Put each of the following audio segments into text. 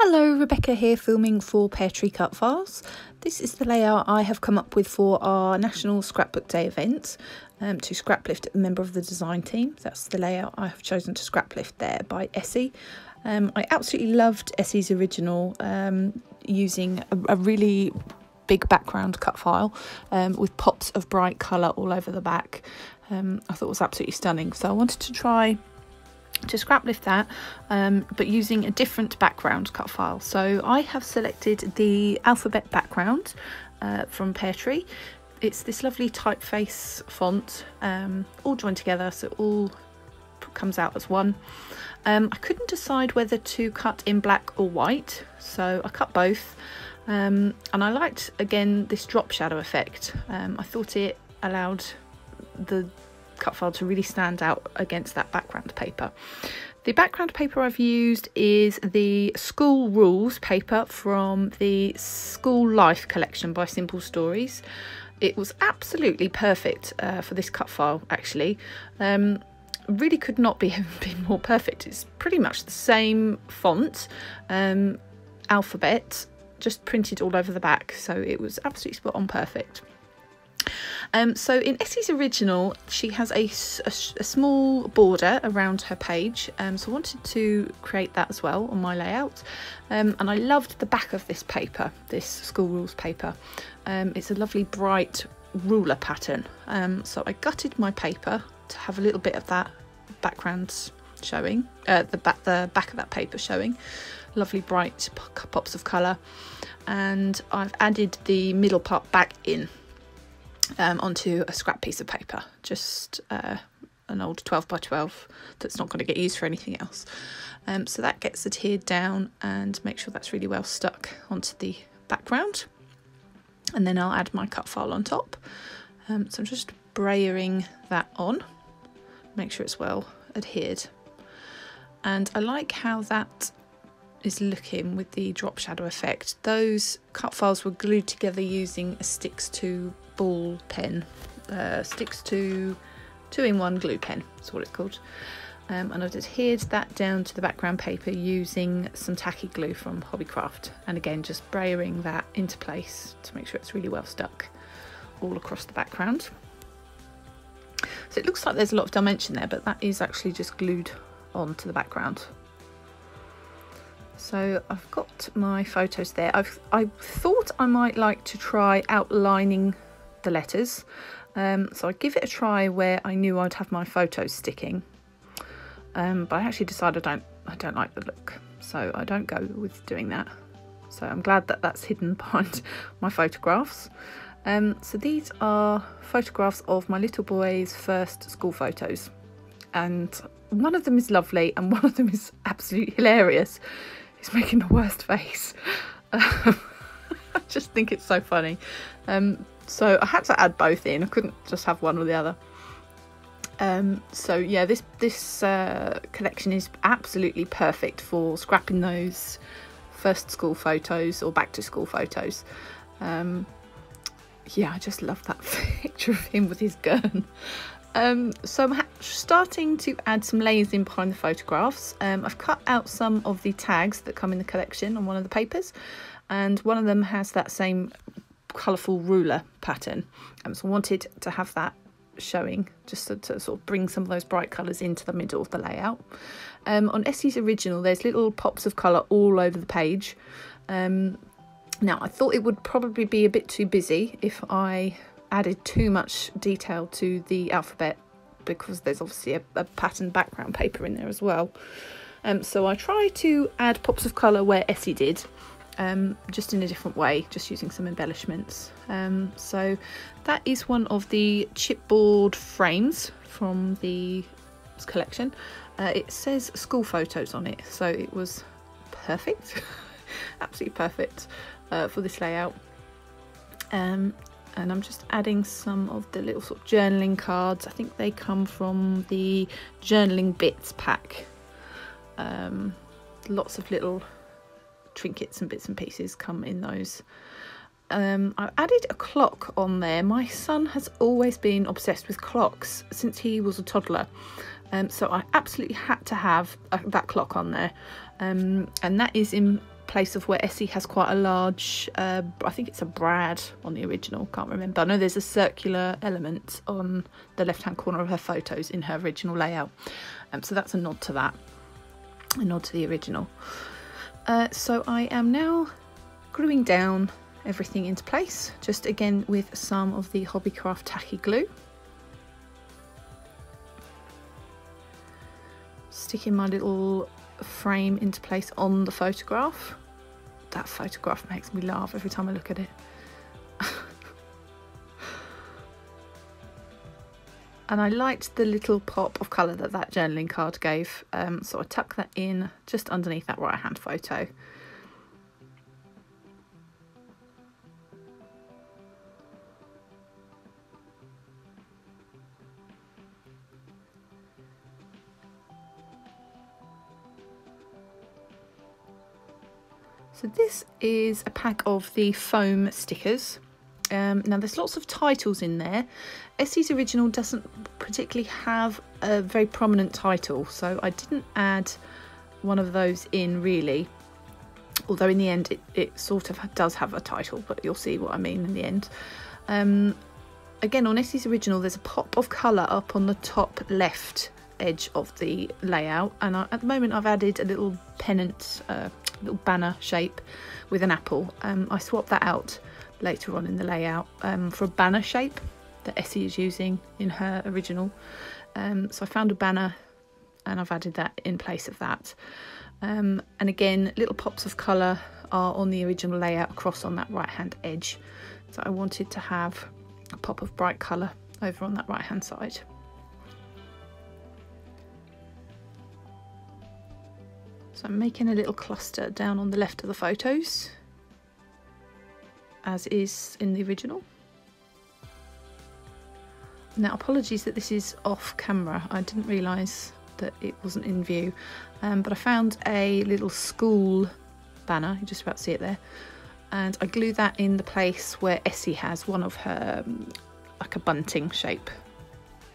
Hello, Rebecca here, filming for Peartree Cutfiles. This is the layout I have come up with for our National Scrapbook Day event to scraplift a member of the design team. That's the layout I have chosen to scraplift there by Essie. I absolutely loved Essie's original, using a really big background cut file with pops of bright colour all over the back. I thought it was absolutely stunning, so I wanted to try to scraplift that, but using a different background cut file. So I have selected the alphabet background from Peartree. It's this lovely typeface font, all joined together, so it all comes out as one. I couldn't decide whether to cut in black or white, so I cut both, and I liked again this drop shadow effect. I thought it allowed the cut file to really stand out against that background paper. The background paper I've used is the School Rules paper from the School Life collection by Simple Stories. It was absolutely perfect for this cut file, actually. Really could not be more perfect. It's pretty much the same font, alphabet, just printed all over the back, so it was absolutely spot on perfect. So in Essie's original, she has a small border around her page, so I wanted to create that as well on my layout. And I loved the back of this paper, this School Rules paper. It's a lovely bright ruler pattern, so I gutted my paper to have a little bit of that background showing, the back of that paper showing, lovely bright pops of colour, and I've added the middle part back in onto a scrap piece of paper, just an old 12 by 12 that's not going to get used for anything else. So that gets adhered down, and make sure that's really well stuck onto the background, and then I'll add my cut file on top. So I'm just brayering that on, make sure it's well adhered, and I like how that is looking with the drop shadow effect. Those cut files were glued together using a sticks to ball pen, sticks to 2-in-1 glue pen, that's what it's called. And I've adhered that down to the background paper using some tacky glue from Hobbycraft, and again just brayering that into place to make sure it's really well stuck all across the background. So it looks like there's a lot of dimension there, but that is actually just glued onto the background. So I've got my photos there. I thought I might like to try outlining the letters, so I give it a try where I knew I'd have my photos sticking, but I actually decided I don't like the look, so I don't go with doing that. So I'm glad that that's hidden behind my photographs. So these are photographs of my little boy's first school photos, and one of them is lovely and one of them is absolutely hilarious. He's making the worst face. I just think it's so funny. So I had to add both in. I couldn't just have one or the other. So yeah, this collection is absolutely perfect for scrapping those first school photos or back to school photos. Yeah, I just love that picture of him with his gun. So I'm starting to add some layers in behind the photographs. I've cut out some of the tags that come in the collection on one of the papers, and one of them has that same colourful ruler pattern, so I wanted to have that showing just to sort of bring some of those bright colours into the middle of the layout. On Essie's original, there's little pops of colour all over the page. Now I thought it would probably be a bit too busy if I added too much detail to the alphabet, because there's obviously a patterned background paper in there as well. So I try to add pops of colour where Essie did, just in a different way, just using some embellishments. So that is one of the chipboard frames from the collection. It says school photos on it, so it was perfect, absolutely perfect for this layout. And I'm just adding some of the little sort of journaling cards. I think they come from the Journaling Bits pack. Lots of little trinkets and bits and pieces come in those. I've added a clock on there. My son has always been obsessed with clocks since he was a toddler. So I absolutely had to have that clock on there. And that is in place of where Essie has quite a large, I think it's a brad on the original, can't remember. I know there's a circular element on the left hand corner of her photos in her original layout, so that's a nod to that, a nod to the original. So I am now gluing down everything into place, just again with some of the Hobbycraft tacky glue. Sticking my little frame into place on the photograph. That photograph makes me laugh every time I look at it. And I liked the little pop of colour that that journaling card gave, so I tuck that in just underneath that right hand photo. So this is a pack of the foam stickers. Now there's lots of titles in there. Essie's original doesn't particularly have a very prominent title, so I didn't add one of those in really. Although in the end it sort of does have a title, but you'll see what I mean in the end. Again, on Essie's original there's a pop of colour up on the top left edge of the layout, and at the moment I've added a little pennant, little banner shape with an apple. I swapped that out later on in the layout for a banner shape that Essie is using in her original. So I found a banner and I've added that in place of that. And again, little pops of colour are on the original layout across on that right hand edge. So I wanted to have a pop of bright colour over on that right hand side. So I'm making a little cluster down on the left of the photos, as is in the original. Now apologies that this is off camera, I didn't realise that it wasn't in view, but I found a little school banner, you just about see it there, and I glued that in the place where Essie has one of her, like a bunting shape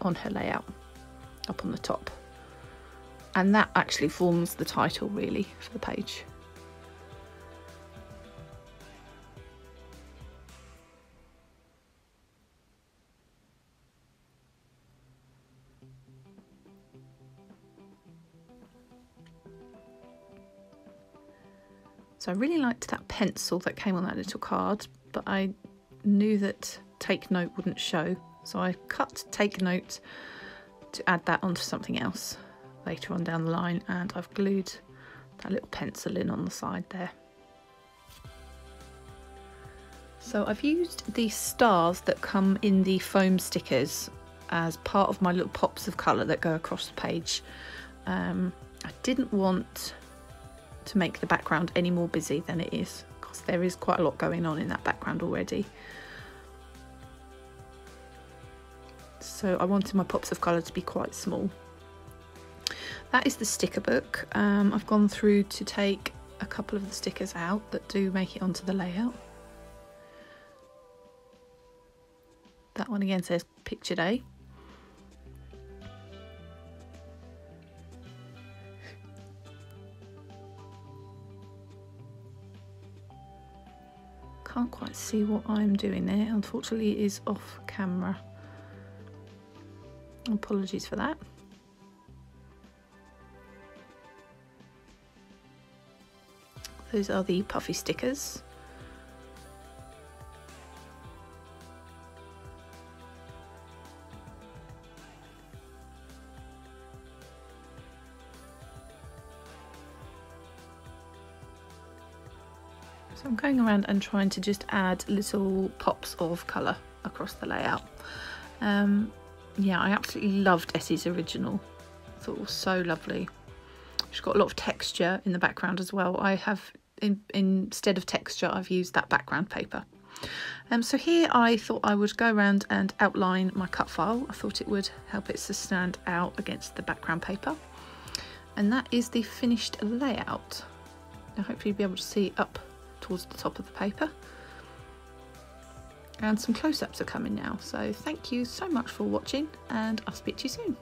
on her layout, up on the top. And that actually forms the title really for the page. So I really liked that pencil that came on that little card, but I knew that take note wouldn't show. So I cut take note to add that onto something else later on down the line, and I've glued that little pencil in on the side there. So I've used the stars that come in the foam stickers as part of my little pops of colour that go across the page. I didn't want to make the background any more busy than it is, because there is quite a lot going on in that background already. So I wanted my pops of colour to be quite small. That is the sticker book. I've gone through to take a couple of the stickers out that do make it onto the layout. That one again says Picture Day. Can't quite see what I'm doing there. Unfortunately, it is off camera. Apologies for that. Those are the puffy stickers. So I'm going around and trying to just add little pops of colour across the layout. Yeah, I absolutely loved Essie's original. I thought it was so lovely. She's got a lot of texture in the background as well. I have, instead of texture, I've used that background paper. So here I thought I would go around and outline my cut file. I thought it would help it to stand out against the background paper. And that is the finished layout. Now hopefully you'll be able to see up towards the top of the paper. And some close-ups are coming now. So thank you so much for watching, and I'll speak to you soon.